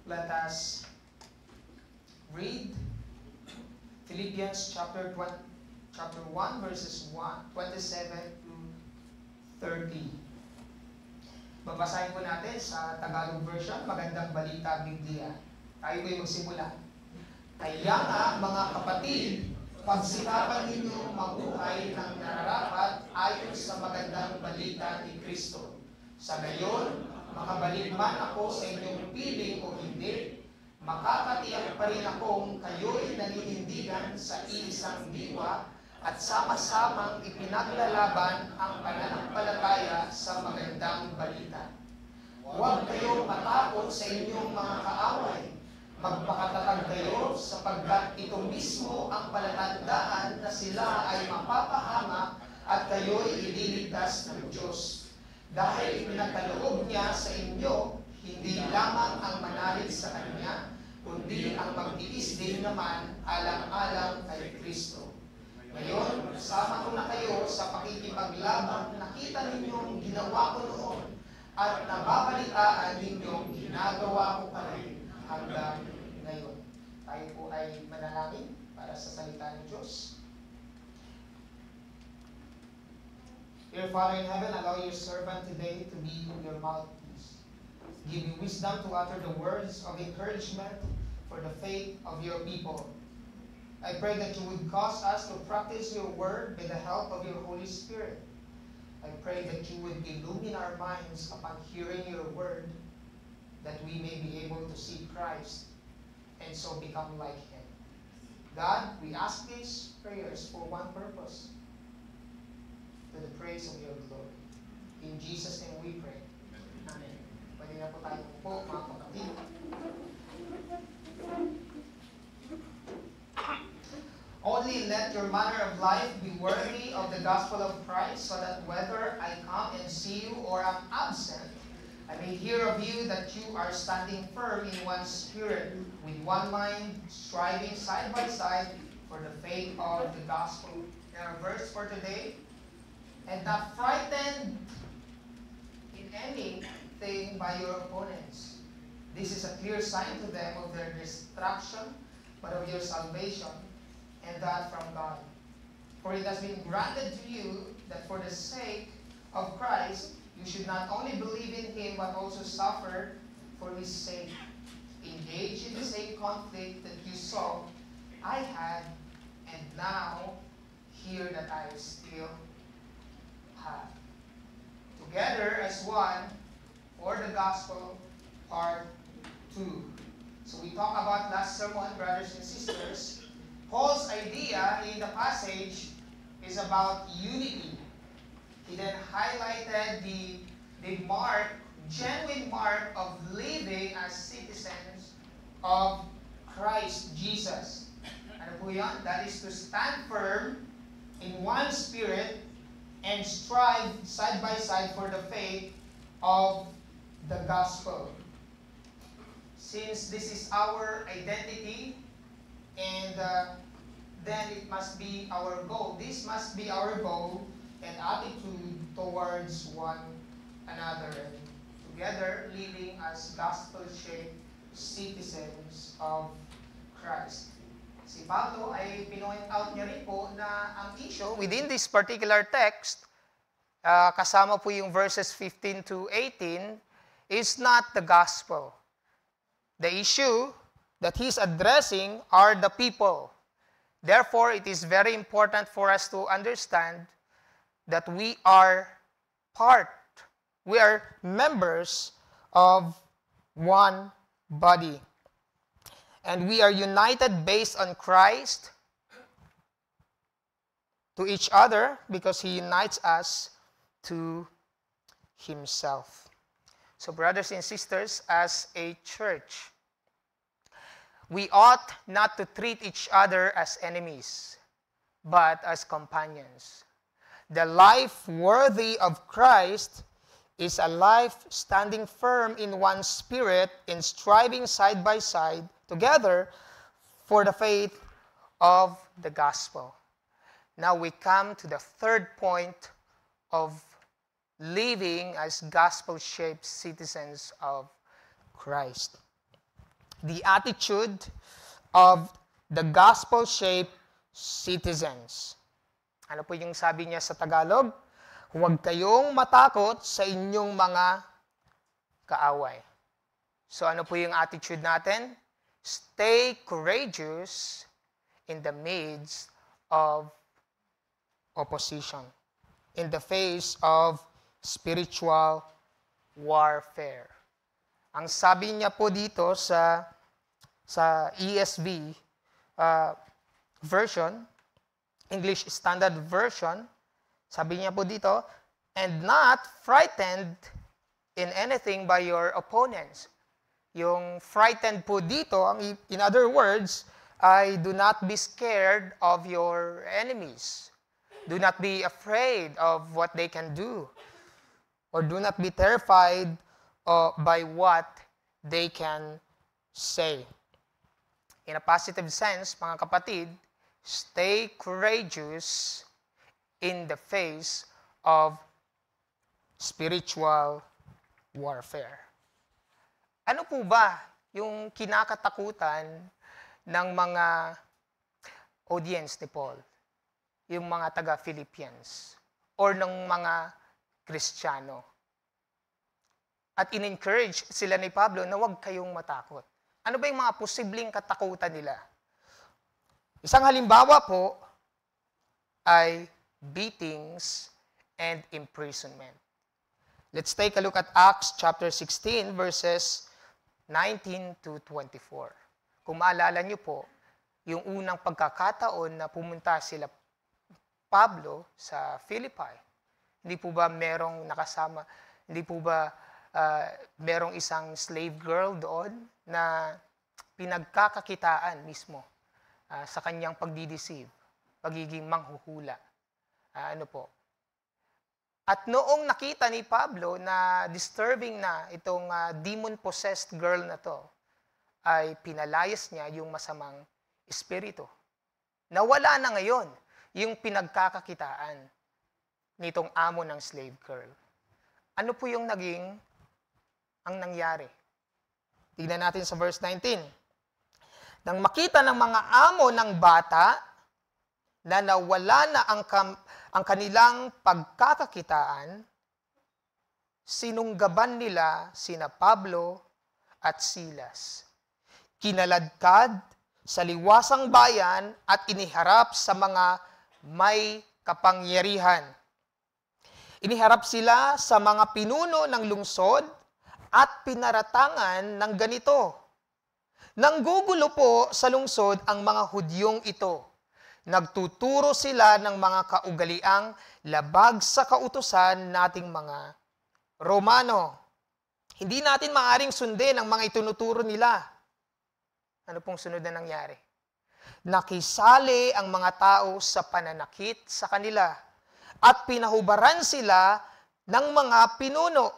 Let us read Philippians chapter 1, verses 27 to 30. Babasahin po natin sa Tagalog version, Magandang Balita Biblia. Tayo po'y magsimula. Kaya nga, mga kapatid, pagsikapan ninyo mabuhay ng nararapat ayon sa magandang balita ni Kristo. Sa gayon, makabalik man ako sa inyong piling o hindi, makakatiyak pa rin akong kayo'y naninindigan sa isang diwa at sama-samang ipinaglalaban ang pananampalataya sa magandang balita. Huwag kayong matakot sa inyong mga kaaway. Magpakatatag kayo sapagkat ito mismo ang palatandaan na sila ay mapapahama at kayo'y ililigtas ng Diyos. Dahil ipinagkaloob niya sa inyo, hindi lamang ang manalig sa Kanya, kundi ang magtiis din naman alang-alang kay Kristo. Ngayon, sama ko na kayo sa pakikipaglaban, nakita ninyong ginawa ko noon at nababalitaan ninyong ginagawa ko pa rin hanggang ngayon. Tayo po ay manalangin para sa salita ng Diyos. Dear Father in heaven, allow your servant today to be your mouthpiece. Give me wisdom to utter the words of encouragement for the faith of your people. I pray that you would cause us to practice your word by the help of your Holy Spirit. I pray that you would illumine our minds upon hearing your word, that we may be able to see Christ and so become like Him. God, we ask these prayers for one purpose, to the praise of your glory. In Jesus' name we pray. Amen. Pwede na po tayo po, mga kapatid. Only let your manner of life be worthy of the gospel of Christ, so that whether I come and see you or am absent, I may hear of you that you are standing firm in one spirit, with one mind, striving side by side for the faith of the gospel. And our verse for today, and not frightened in anything by your opponents. This is a clear sign to them of their destruction, but of your salvation, and that from God. For it has been granted to you that for the sake of Christ, you should not only believe in Him, but also suffer for His sake. Engage in the same conflict that you saw I had, and now hear that I still have. Together as one for the gospel, part 2. So we talked about last sermon, brothers and sisters. Paul's idea in the passage is about unity. He then highlighted the genuine mark of living as citizens of Christ Jesus. Ano po yan? That is to stand firm in one spirit and strive side by side for the faith of the gospel. Since this is our identity, and then it must be our goal. This must be our goal and attitude towards one another. And together, living as gospel-shaped citizens of Christ. Si Pablo ay pinoint out niya rin po na ang issue within this particular text, kasama po yung verses 15 to 18, is not the gospel. The issue that he's addressing are the people. Therefore, it is very important for us to understand that we are members of one body. And we are united based on Christ to each other because He unites us to Himself. So brothers and sisters, as a church, we ought not to treat each other as enemies, but as companions. The life worthy of Christ is a life standing firm in one spirit and striving side by side together for the faith of the gospel. Now we come to the third point of living as gospel-shaped citizens of Christ. the attitude of the gospel-shaped citizens. Ano po yung sabi niya sa Tagalog? Huwag kayong matakot sa inyong mga kaaway. So ano po yung attitude natin? Stay courageous in the midst of opposition, in the face of spiritual warfare. Ang sabi niya po dito sa ESV version, English Standard Version, sabi niya po dito, and not frightened in anything by your opponents. Yung frightened po dito, in other words, ay do not be scared of your enemies. Do not be afraid of what they can do. Or do not be terrified by what they can say. In a positive sense, mga kapatid, stay courageous in the face of spiritual warfare. Ano po ba yung kinakatakutan ng mga audience ni Paul? Yung mga taga-Philippians or ng mga Kristiyano? At in-encourage sila ni Pablo na huwag kayong matakot. Ano ba yung mga posibleng katakutan nila? Isang halimbawa po ay beatings and imprisonment. Let's take a look at Acts chapter 16 verses 19 to 24. Kung maalala niyo po, yung unang pagkakataon na pumunta sila Pablo sa Philippi, hindi po ba merong nakasama, hindi po ba merong isang slave girl doon na pinagkakakitaan mismo sa kanyang pagdideceive, pagiging manghuhula. Ano po? At noong nakita ni Pablo na disturbing na itong demon-possessed girl na to, ay pinalayas niya yung masamang espiritu. Nawala na ngayon yung pinagkakakitaan nitong amo ng slave girl. Ano po yung ang nangyari? Tignan natin sa verse 19. Nang makita ng mga amo ng bata na nawala na ang kanilang pagkakakitaan, sinunggaban nila sina Pablo at Silas. Kinaladkad sa liwasang bayan at iniharap sa mga may kapangyarihan. Iniharap sila sa mga pinuno ng lungsod at pinaratangan ng ganito. Nanggugulo po sa lungsod ang mga Hudyong ito. Nagtuturo sila ng mga kaugaliang labag sa kautusan nating mga Romano. Hindi natin maaaring sundin ang mga itinuturo nila. Ano pong sunod na nangyari? Nakisali ang mga tao sa pananakit sa kanila at pinahubaran sila ng mga pinuno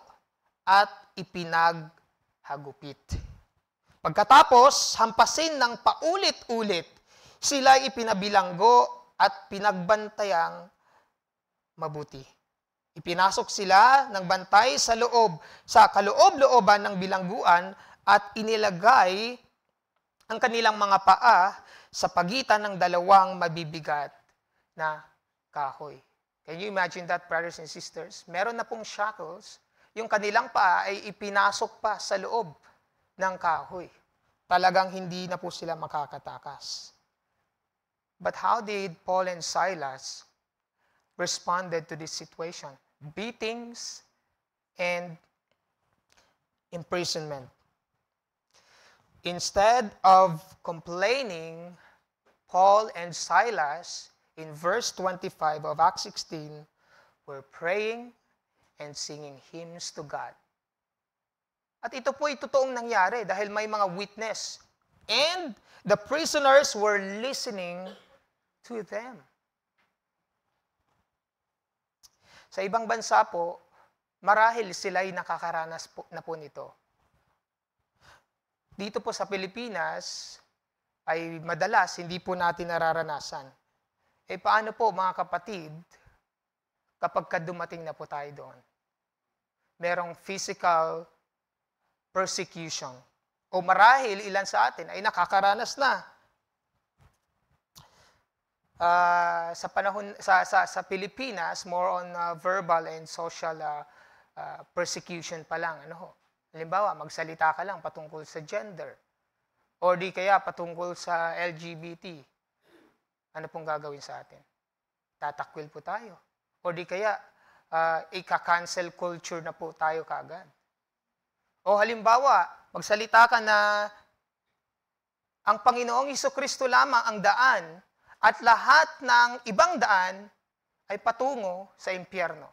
at ipinaghagupit. Pagkatapos, hampasin ng paulit-ulit, sila ipinabilanggo at pinagbantayang mabuti. Ipinasok sila ng bantay sa kaloob-looban ng bilangguan at inilagay ang kanilang mga paa sa pagitan ng dalawang mabibigat na kahoy. Can you imagine that, brothers and sisters? Meron na pong shackles, yung kanilang paa ay ipinasok pa sa loob ng kahoy. Talagang hindi na po sila makakatakas. But how did Paul and Silas responded to this situation? Beatings and imprisonment. Instead of complaining, Paul and Silas, in verse 25 of Acts 16, were praying and singing hymns to God. At ito po ay totoong nangyari dahil may mga witness. And the prisoners were listening to them. Sa ibang bansa po, marahil sila'y nakakaranas na po nito. Dito po sa Pilipinas, ay madalas hindi po natin nararanasan. Paano po mga kapatid, kapag dumating na po tayo doon? Merong physical persecution o marahil ilan sa atin ay nakakaranas na. Sa panahon sa Pilipinas, more on verbal and social persecution pa lang. Halimbawa, magsalita ka lang patungkol sa gender o di kaya patungkol sa LGBT. Ano pong gagawin sa atin? Tatakwil po tayo. O di kaya ika-cancel culture na po tayo kaagad. O halimbawa, magsalita ka na ang Panginoong Hesukristo lamang ang daan at lahat ng ibang daan ay patungo sa impyerno.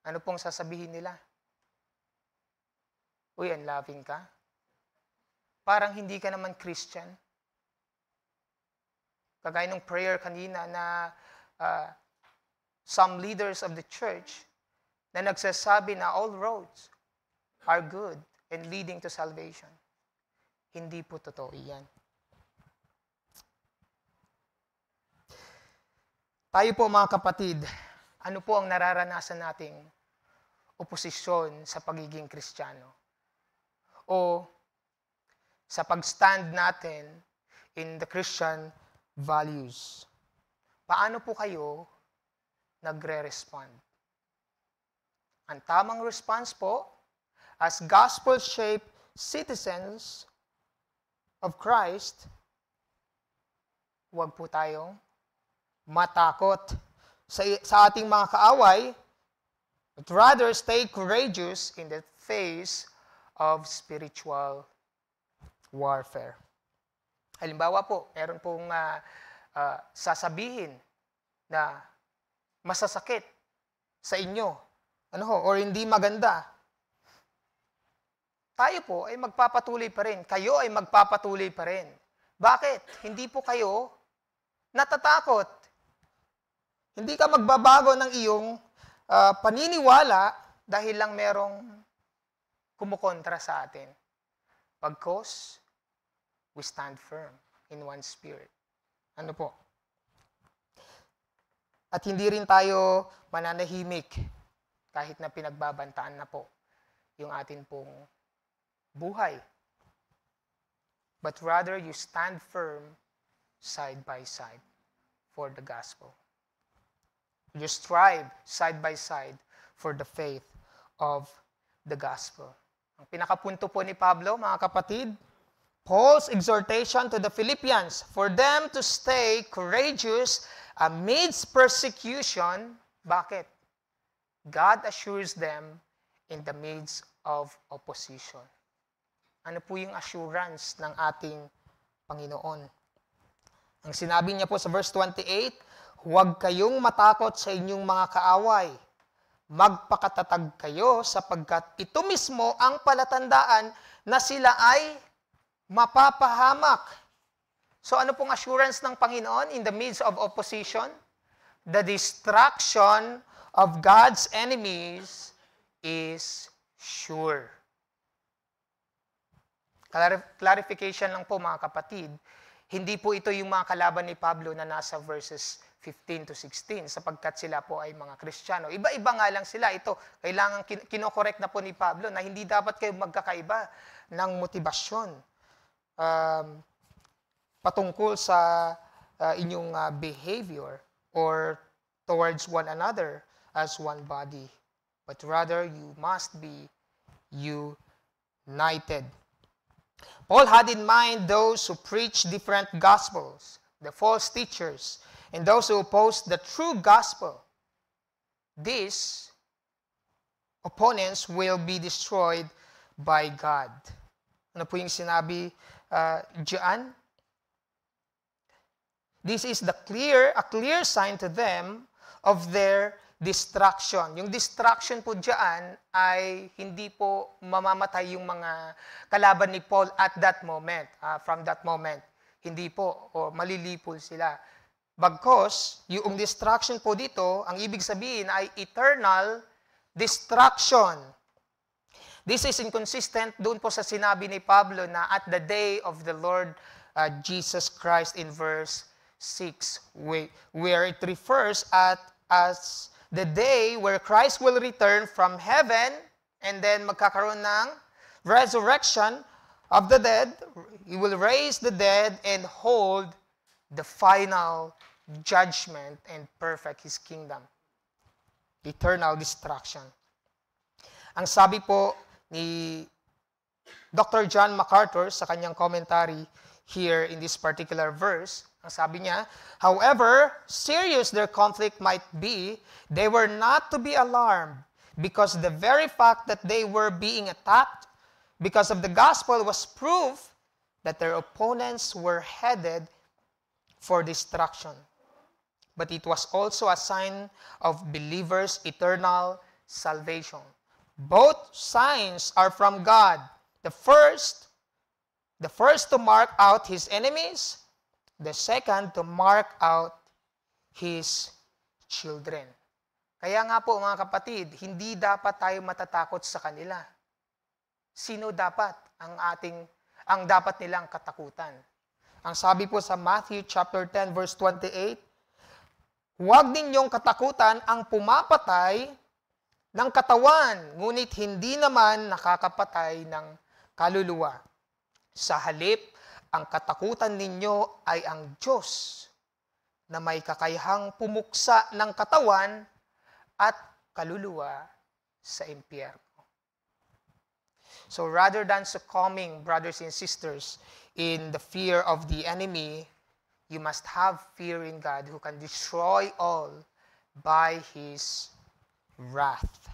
Ano pong sasabihin nila? Uy, unloving ka? Parang hindi ka naman Christian. Kagaya ng prayer kanina na some leaders of the church na nagsasabi na all roads are good and leading to salvation. Hindi po totoo iyan. Tayo po mga kapatid, ano po ang nararanasan nating oposisyon sa pagiging Kristiyano? O sa pag-stand natin in the Christian values? Paano po kayo nagre-respond? Ang tamang response po, as gospel-shaped citizens of Christ, huwag po tayong matakot sa ating mga kaaway, but rather stay courageous in the face of spiritual warfare. Halimbawa po, meron pong sasabihin na masasakit sa inyo, or hindi maganda. Tayo po ay magpapatuloy pa rin. Kayo ay magpapatuloy pa rin. Bakit? Hindi po kayo natatakot. Hindi ka magbabago ng iyong paniniwala dahil lang merong kumukontra sa atin. Pagkos, we stand firm in one spirit. Ano po? At hindi rin tayo mananahimik kahit na pinagbabantaan na po yung atin pong buhay. But rather, you stand firm side by side for the gospel. You strive side by side for the faith of the gospel. Ang pinakapunto po ni Pablo, mga kapatid, Paul's exhortation to the Philippians for them to stay courageous amidst persecution. Bakit? God assures them in the midst of opposition. Ano po yung assurance ng ating Panginoon? Ang sinabi niya po sa verse 28, huwag kayong matakot sa inyong mga kaaway. Magpakatatag kayo sapagkat ito mismo ang palatandaan na sila ay mapapahamak. So ano pong assurance ng Panginoon in the midst of opposition? The destruction of God's enemies is sure. Clarification lang po mga kapatid, hindi po ito yung mga kalaban ni Pablo na nasa verses 15 to 16 sapagkat sila po ay mga Kristiyano. Iba-iba nga lang sila. Ito, kailangan kinokorek na po ni Pablo na hindi dapat kayo magkakaiba ng motibasyon patungkol sa inyong behavior or towards one another as one body. But rather, you must be united. Paul had in mind those who preach different gospels, the false teachers, and those who oppose the true gospel. These opponents will be destroyed by God. Ano po yung sinabi diyan? This is a clear sign to them of their destruction. Yung destruction po diyan ay hindi po mamamatay yung mga kalaban ni Paul at that moment, from that moment. Hindi po, o malilipol sila. Bagkos, yung destruction po dito, ang ibig sabihin ay eternal destruction. This is inconsistent doon po sa sinabi ni Pablo na at the day of the Lord Jesus Christ in verse 6, where it refers as the day where Christ will return from heaven and then magkakaroon ng resurrection of the dead. He will raise the dead and hold the final judgment and perfect His kingdom. Eternal destruction. Ang sabi po ni Dr. John MacArthur sa kanyang commentary here in this particular verse, ang sabi niya, however serious their conflict might be, they were not to be alarmed because the very fact that they were being attacked because of the gospel was proof that their opponents were headed for destruction. But it was also a sign of believers' eternal salvation. Both signs are from God. The first to mark out His enemies, the second to mark out His children. Kaya nga po mga kapatid, hindi dapat tayo matatakot sa kanila. Sino dapat ang dapat nilang katakutan? Ang sabi po sa Matthew chapter 10 verse 28, huwag ninyong katakutan ang pumapatay ng katawan, ngunit hindi naman nakakapatay ng kaluluwa. Sa halip, ang katakutan ninyo ay ang Diyos na may kakayahang pumuksa ng katawan at kaluluwa sa impyerno. So rather than succumbing, brothers and sisters, in the fear of the enemy, you must have fear in God who can destroy all by His wrath.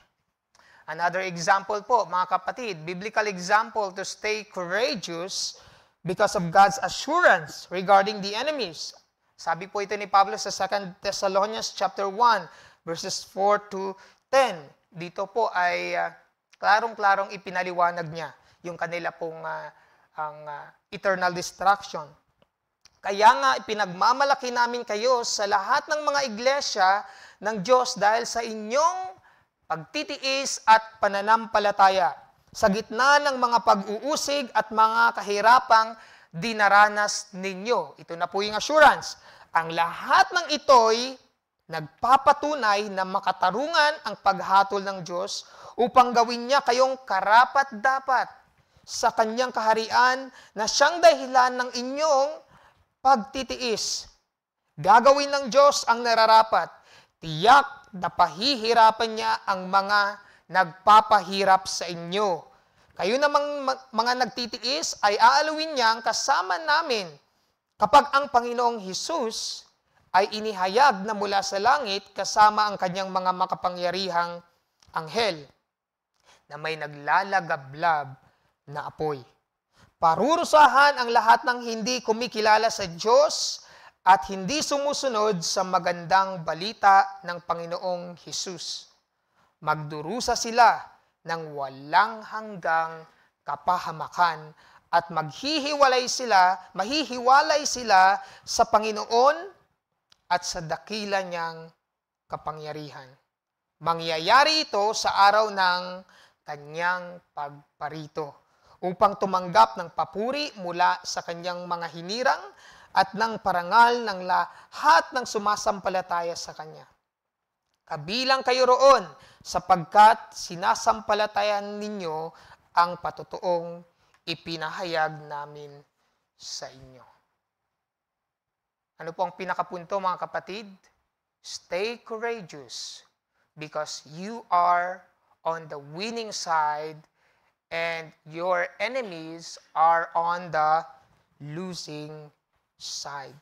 Another example po, mga kapatid, biblical example to stay courageous because of God's assurance regarding the enemies. Sabi po ito ni Pablo sa 2 Thessalonians chapter 1, verses 4 to 10. Dito po ay klarong-klarong ipinaliwanag niya yung kanila pong eternal destruction. Kaya nga ipinagmamalaki namin kayo sa lahat ng mga iglesia ng Diyos dahil sa inyong pagtitiis at pananampalataya sa gitna ng mga pag-uusig at mga kahirapang dinaranas ninyo. Ito na po yung assurance. Ang lahat ng ito'y nagpapatunay na makatarungan ang paghatol ng Diyos upang gawin niya kayong karapat-dapat sa kanyang kaharian na siyang dahilan ng inyong pagtitiis. Gagawin ng Diyos ang nararapat. Tiyak na pahihirapan niya ang mga nagpapahirap sa inyo. Kayo namang mga nagtitiis ay aaluin niyang kasama namin kapag ang Panginoong Hesus ay inihayag na mula sa langit kasama ang kanyang mga makapangyarihang anghel na may naglalagablab na apoy. Parurusahan ang lahat ng hindi kumikilala sa Diyos at hindi sumusunod sa magandang balita ng Panginoong Hesus. Magdurusa sila ng walang hanggang kapahamakan at mahihiwalay sila sa Panginoon at sa dakila niyang kapangyarihan. Mangyayari ito sa araw ng kanyang pagparito upang tumanggap ng papuri mula sa kanyang mga hinirang at ng parangal ng lahat ng sumasampalataya sa Kanya. Kabilang kayo roon sapagkat sinasampalatayan ninyo ang patutuong ipinahayag namin sa inyo. Ano po ang pinakapunto mga kapatid? Stay courageous because you are on the winning side and your enemies are on the losing side.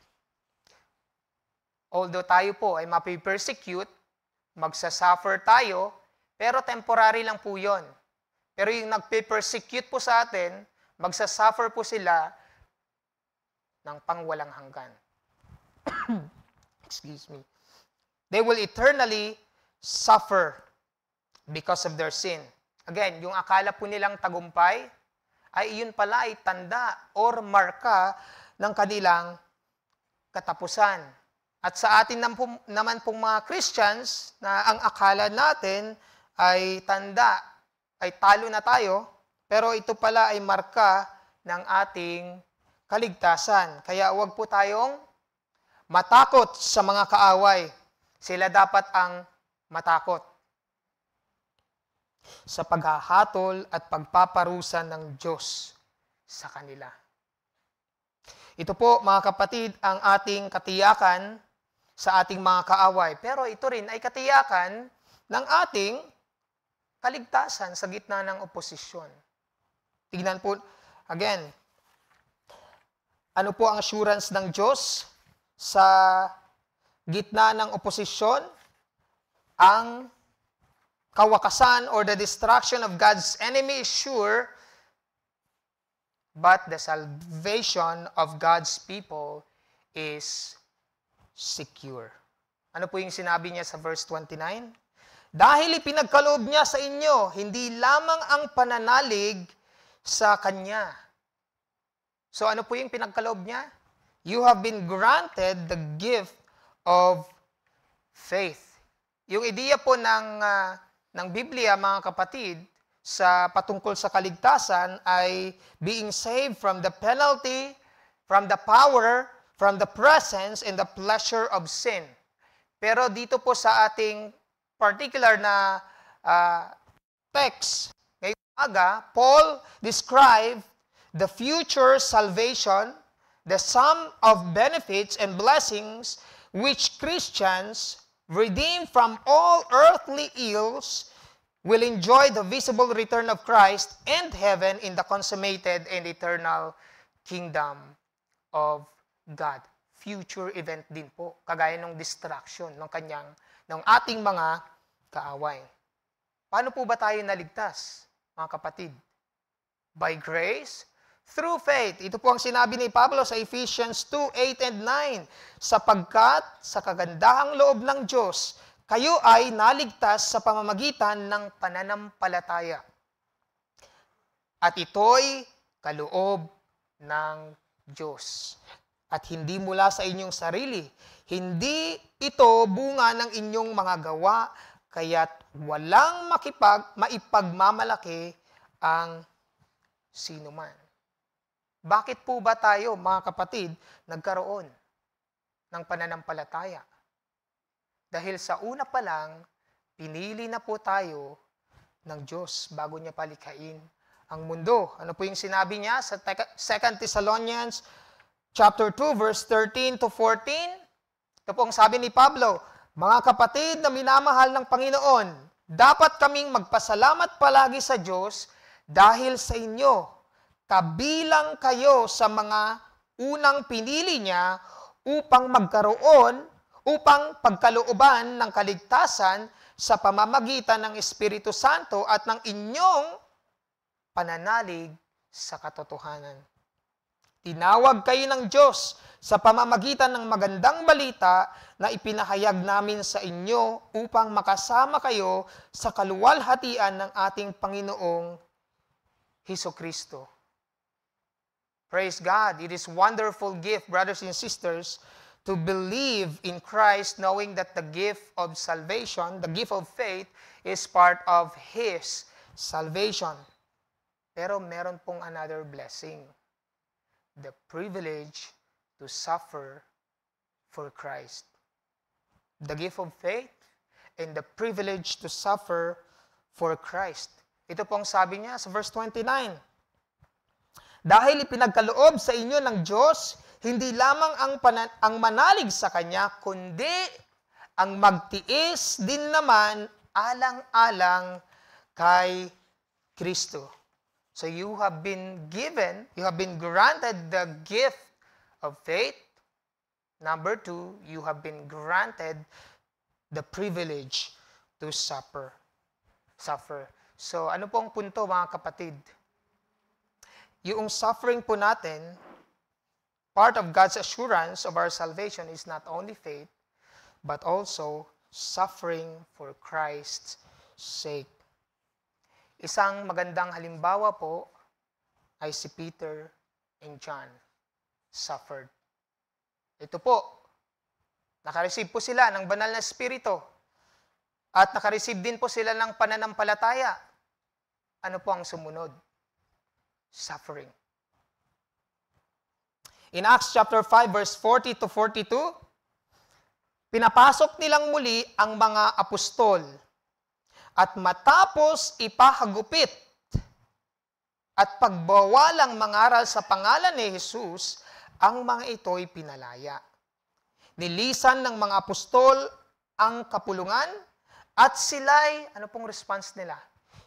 Although tayo po ay mapipersecute, magsasuffer tayo, pero temporary lang po yun. Pero yung nagpe-persecute po sa atin, magsasuffer po sila ng pangwalang hanggan. Excuse me. They will eternally suffer because of their sin. Again, yung akala po nilang tagumpay, ay yun pala ay tanda or marka ng kanilang katapusan. At sa atin naman pong mga Christians, na ang akala natin ay tanda, ay talo na tayo, pero ito pala ay marka ng ating kaligtasan. Kaya huwag po tayong matakot sa mga kaaway. Sila dapat ang matakot sa paghahatol at pagpaparusa ng Diyos sa kanila. Ito po, mga kapatid, ang ating katiyakan sa ating mga kaaway. Pero ito rin ay katiyakan ng ating kaligtasan sa gitna ng oposisyon. Tignan po, again, ano po ang assurance ng Diyos sa gitna ng oposisyon? Ang kawakasan or the destruction of God's enemy is sure, but the salvation of God's people is secure. Ano po yung sinabi niya sa verse 29? Dahil ipinagkaloob niya sa inyo, hindi lamang ang pananalig sa Kanya. So ano po yung pinagkaloob niya? You have been granted the gift of faith. Yung ideya po ng Biblia, mga kapatid, sa patungkol sa kaligtasan ay being saved from the penalty, from the power, from the presence, and the pleasure of sin. Pero dito po sa ating particular na text, ngayong umaga, Paul described the future salvation, the sum of benefits and blessings which Christians, redeemed from all earthly ills, will enjoy the visible return of Christ and heaven in the consummated and eternal kingdom of God. Future event din po, kagaya ng destruction ng ating mga kaaway. Paano po ba tayo naligtas, mga kapatid? By grace, through faith. Ito po ang sinabi ni Pablo sa Ephesians 2:8 and 9. Sapagkat sa kagandahang loob ng Diyos, kayo ay naligtas sa pamamagitan ng pananampalataya. At ito'y kaloob ng Diyos. At hindi mula sa inyong sarili. Hindi ito bunga ng inyong mga gawa, kaya't walang maipagmamalaki ang sinuman. Bakit po ba tayo, mga kapatid, nagkaroon ng pananampalataya? Dahil sa una pa lang, pinili na po tayo ng Diyos bago niya palikhain ang mundo. Ano po yung sinabi niya sa 2 Thessalonians chapter 2, verse 13 to 14? Ito po ang sabi ni Pablo, mga kapatid na minamahal ng Panginoon, dapat kaming magpasalamat palagi sa Diyos dahil sa inyo. Kabilang kayo sa mga unang pinili niya upang pagkalooban ng kaligtasan sa pamamagitan ng Espiritu Santo at ng inyong pananalig sa katotohanan. Tinawag kayo ng Diyos sa pamamagitan ng magandang balita na ipinahayag namin sa inyo upang makasama kayo sa kaluwalhatian ng ating Panginoong Hesukristo. Praise God. It is wonderful gift, brothers and sisters, to believe in Christ, knowing that the gift of salvation, the gift of faith, is part of His salvation. Pero meron pong another blessing. The privilege to suffer for Christ. The gift of faith and the privilege to suffer for Christ. Ito pong sabi niya sa verse 29. Dahil ipinagkaloob sa inyo ng Diyos, hindi lamang ang manalig sa Kanya, kundi ang magtiis din naman alang-alang kay Kristo. So you have been granted the gift of faith. Number 2, you have been granted the privilege to suffer. So ano pong punto, mga kapatid? Yung suffering po natin, part of God's assurance of our salvation is not only faith, but also suffering for Christ's sake. Isang magandang halimbawa po ay si Peter and John suffered. Ito po, nakareceive po sila ng banal na Espiritu at nakareceive din po sila ng pananampalataya. Ano po ang sumunod? Suffering. In Acts chapter 5 verse 40 to 42, pinapasok nilang muli ang mga apostol at matapos ipahagupit at pagbawalang mangaral sa pangalan ni Jesus, ang mga ito'y pinalaya. Nilisan ng mga apostol ang kapulungan at sila'y, ano pong response nila?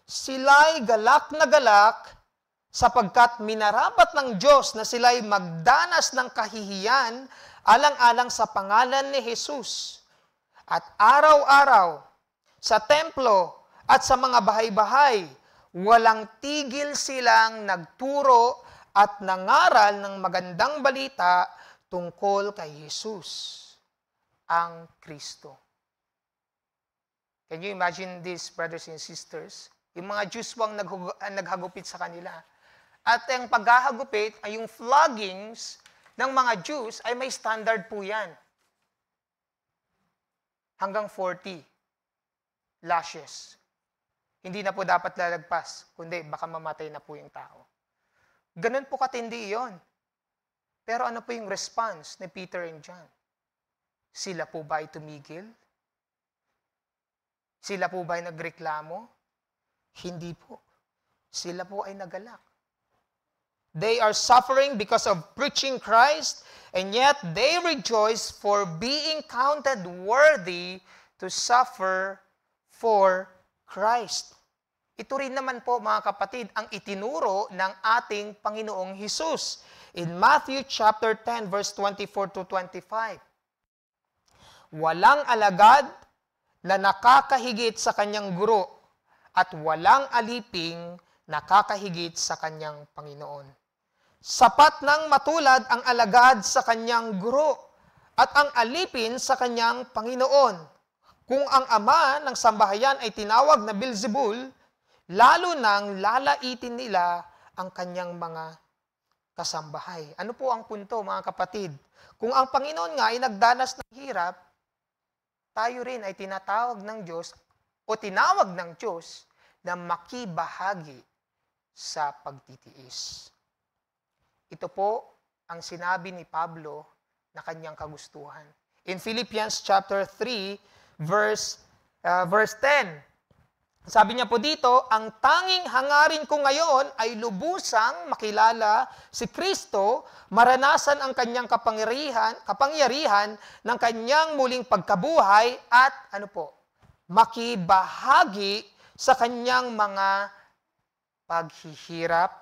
Sila'y galak na galak sapagkat minarapat ng Diyos na sila'y magdanas ng kahihiyan alang-alang sa pangalan ni Jesus. At araw-araw sa templo at sa mga bahay-bahay, walang tigil silang nagturo at nangaral ng magandang balita tungkol kay Jesus, ang Kristo. Can you imagine this, brothers and sisters? Yung mga Jews wang naghagupit sa kanila. At ang paghahagupit ay yung floggings ng mga Jews ay may standard po yan. Hanggang 40 lashes. Hindi na po dapat lalagpas, kundi baka mamatay na po yung tao. Ganun po katindi iyon. Pero ano po yung response ni Peter and John? Sila po ba ay tumigil? Sila po ba ay nagreklamo? Hindi po. Sila po ay nagalak. They are suffering because of preaching Christ, and yet they rejoice for being counted worthy to suffer for Christ. Ito rin naman po, mga kapatid, ang itinuro ng ating Panginoong Hesus in Matthew chapter 10 verse 24 to 25. Walang alagad na nakakahigit sa kanyang guro at walang aliping nakakahigit sa kanyang Panginoon. Sapat nang matulad ang alagad sa kanyang guro at ang alipin sa kanyang Panginoon. Kung ang ama ng sambahayan ay tinawag na Beelzebul, lalo nang lalaitin nila ang kanyang mga kasambahay. Ano po ang punto, mga kapatid? Kung ang Panginoon nga ay nagdanas ng hirap, tayo rin ay tinatawag ng Diyos o tinawag ng Diyos na makibahagi sa pagtitiis. Ito po ang sinabi ni Pablo na kanyang kagustuhan. In Philippians chapter 3, verse 10. Sabi niya po dito, ang tanging hangarin ko ngayon ay lubusang makilala si Kristo, maranasan ang kanyang kapangyarihan ng kanyang muling pagkabuhay at ano po, makibahagi sa kanyang mga paghihirap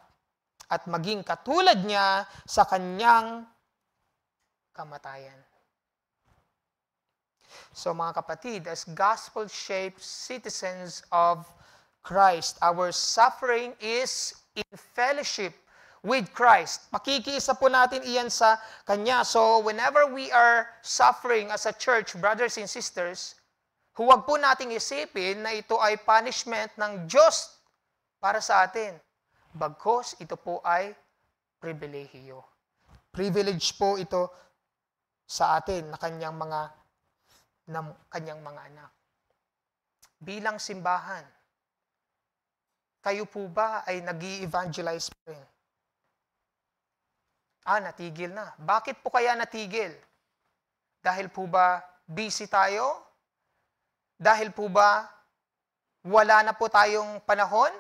at maging katulad niya sa kanyang kamatayan. So mga kapatid, as gospel-shaped citizens of Christ, our suffering is in fellowship with Christ. Makikiisa po natin iyan sa Kanya. So whenever we are suffering as a church, brothers and sisters, huwag po nating isipin na ito ay punishment ng Diyos para sa atin. Bagkus ito po ay pribilehiyo. Privilege po ito sa atin na kanyang mga anak. Bilang simbahan, kayo po ba ay nag-i-evangelize pa rin? Natigil na. Bakit po kaya natigil? Dahil po ba busy tayo? Dahil po ba wala na po tayong panahon?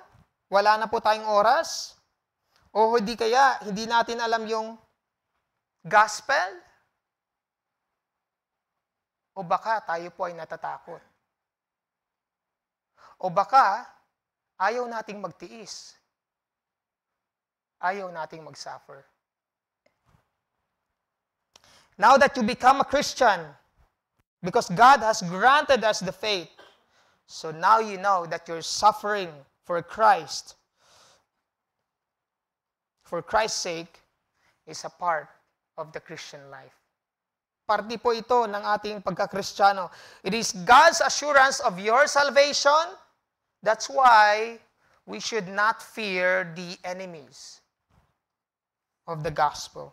Wala na po tayong oras? O hindi kaya, hindi natin alam yung gospel? O baka tayo po ay natatakot? O baka ayaw nating magtiis? Ayaw nating mag-suffer? Now that you become a Christian, because God has granted us the faith, so now you know that you're suffering for Christ. For Christ's sake is a part of the Christian life. Parte po ito ng ating pagkakristyano. It is God's assurance of your salvation. That's why we should not fear the enemies of the gospel.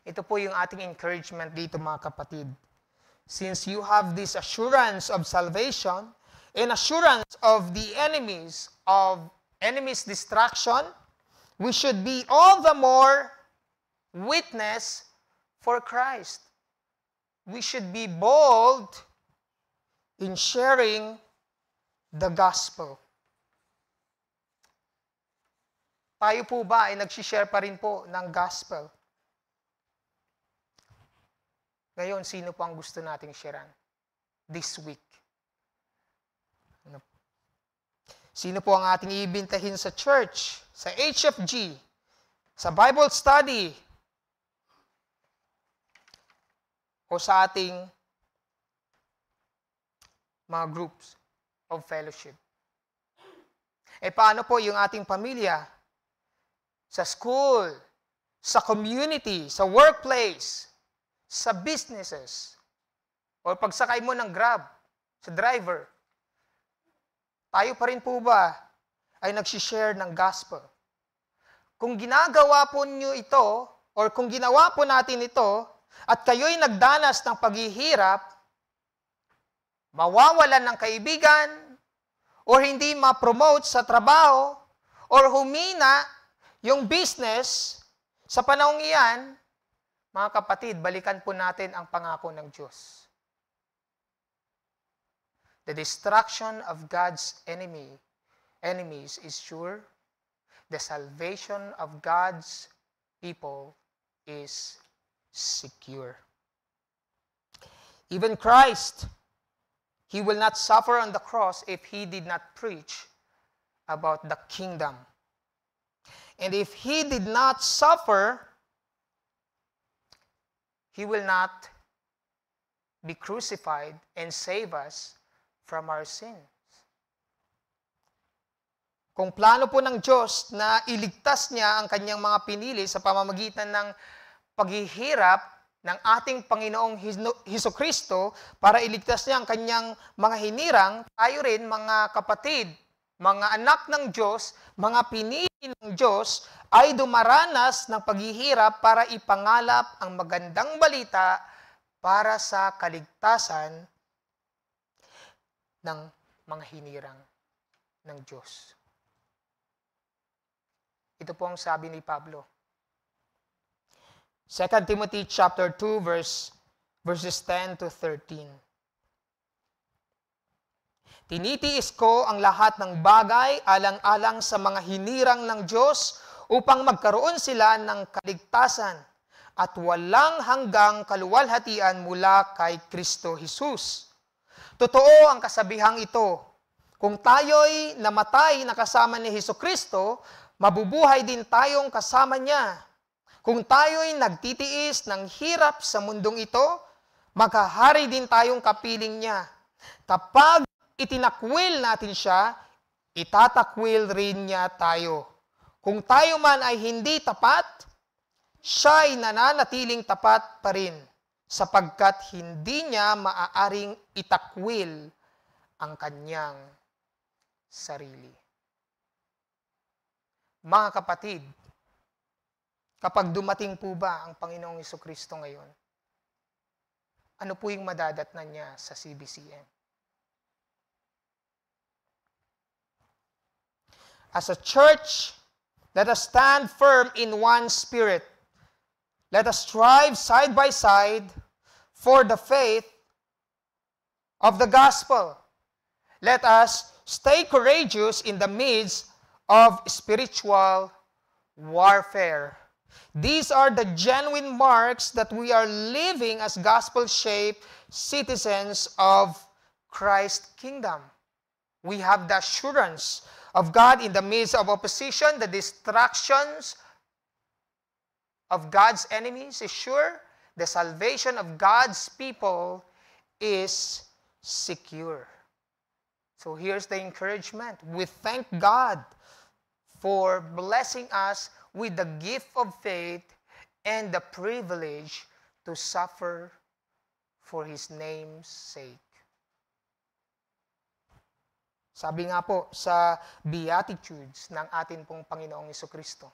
Ito po yung ating encouragement dito, mga kapatid. Since you have this assurance of salvation and assurance of the enemies destruction, we should be all the more witness for Christ. We should be bold in sharing the gospel. tayo po ba ay nagsishare pa rin po ng gospel? Ngayon, sino po ang gusto nating sharean this week? Sino po ang ating iibintahin sa church, sa HFG, sa Bible study, o sa ating mga groups of fellowship? Paano po yung ating pamilya? Sa school, sa community, sa workplace, sa businesses, o pagsakay mo ng Grab, sa driver, tayo pa rin po ba ay nagsishare ng gospel? Kung ginagawa po nyo ito, or kung ginawa po natin ito, at kayo'y nagdanas ng paghihirap, mawawalan ng kaibigan, or hindi ma-promote sa trabaho, or humina yung business, sa panahong iyan, mga kapatid, balikan po natin ang pangako ng Diyos. The destruction of God's enemies is sure. The salvation of God's people is secure. Even Christ, He will not suffer on the cross if He did not preach about the kingdom. And if He did not suffer, He will not be crucified and save us from our sins. Kung plano po ng Diyos na iligtas niya ang kanyang mga pinili sa pamamagitan ng paghihirap ng ating Panginoong Hesukristo para iligtas niya ang kanyang mga hinirang, tayo rin mga kapatid, mga anak ng Diyos, mga pinili ng Diyos, ay dumaranas ng paghihirap para ipangalap ang magandang balita para sa kaligtasan ng mga hinirang ng Diyos. Ito po ang sabi ni Pablo. 2 Timothy chapter 2 verses 10 to 13. Tinitiis ko ang lahat ng bagay alang-alang sa mga hinirang ng Diyos upang magkaroon sila ng kaligtasan at walang hanggang kaluwalhatian mula kay Kristo Jesus. Totoo ang kasabihang ito. Kung tayo'y namatay na kasama ni Hesukristo, mabubuhay din tayong kasama niya. Kung tayo'y nagtitiis ng hirap sa mundong ito, maghahari din tayong kapiling niya. Kapag itinakwil natin siya, itatakwil rin niya tayo. Kung tayo man ay hindi tapat, siya'y nananatiling tapat pa rin, sapagkat hindi niya maaaring itakwil ang kanyang sarili. Mga kapatid, kapag dumating po ba ang Panginoong Hesukristo ngayon, ano po yung madadatnan niya sa CBCM? As a church, let us stand firm in one spirit. Let us strive side by side for the faith of the gospel. Let us stay courageous in the midst of spiritual warfare. These are the genuine marks that we are living as gospel-shaped citizens of Christ's kingdom. We have the assurance of God in the midst of opposition, the distractions of God's enemies is sure. The salvation of God's people is secure. So here's the encouragement. We thank God for blessing us with the gift of faith and the privilege to suffer for His name's sake. Sabi nga po sa Beatitudes ng atin pong Panginoong Hesukristo.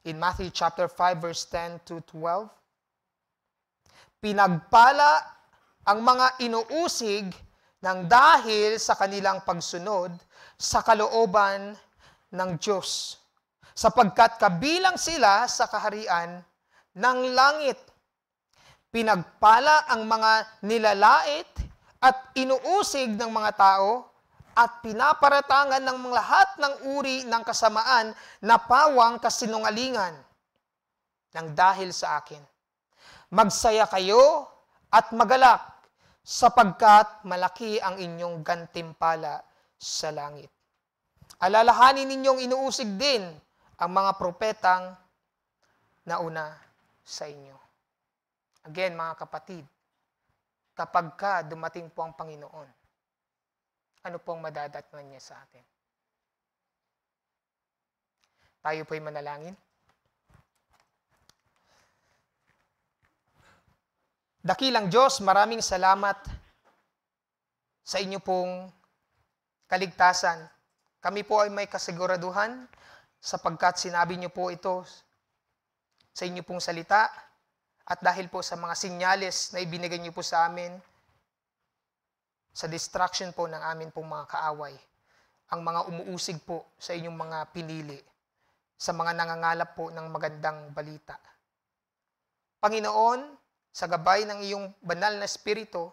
In Matthew chapter 5 verse 10 to 12, pinagpala ang mga inuusig ng dahil sa kanilang pagsunod sa kalooban ng Diyos, sapagkat kabilang sila sa kaharian ng langit. Pinagpala ang mga nilalait at inuusig ng mga tao at pinaparatangan ng mga lahat ng uri ng kasamaan na pawang kasinungalingan nang dahil sa akin. Magsaya kayo at magalak sapagkat malaki ang inyong gantimpala sa langit. Alalahanin ninyong inuusig din ang mga propetang nauna sa inyo. Again, mga kapatid, kapag dumating po ang Panginoon, ano pong madadatnan niya sa atin? Tayo po'y manalangin. Dakilang Diyos, maraming salamat sa inyo pong kaligtasan. Kami po ay may kasiguraduhan sapagkat sinabi niyo po ito sa inyo pong salita at dahil po sa mga sinyales na ibinigay niyo po sa amin sa distraction po ng amin pong mga kaaway, ang mga umuusig po sa inyong mga pinili, sa mga nangangalap po ng magandang balita. Panginoon, sa gabay ng iyong banal na Espiritu,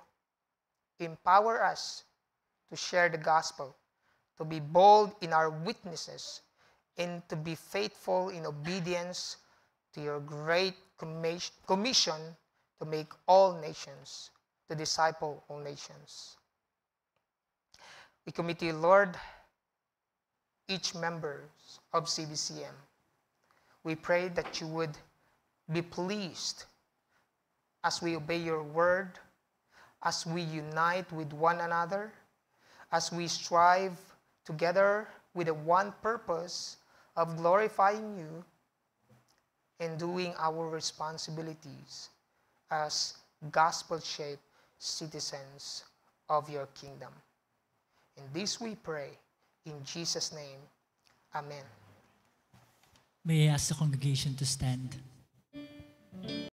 empower us to share the gospel, to be bold in our witnesses, and to be faithful in obedience to your great commission to make all nations, to disciple all nations. We commit to you, Lord, each member of CBCM. We pray that you would be pleased as we obey your word, as we unite with one another, as we strive together with a one purpose of glorifying you and doing our responsibilities as gospel-shaped citizens of your kingdom. In this we pray, in Jesus' name, Amen. May I ask the congregation to stand?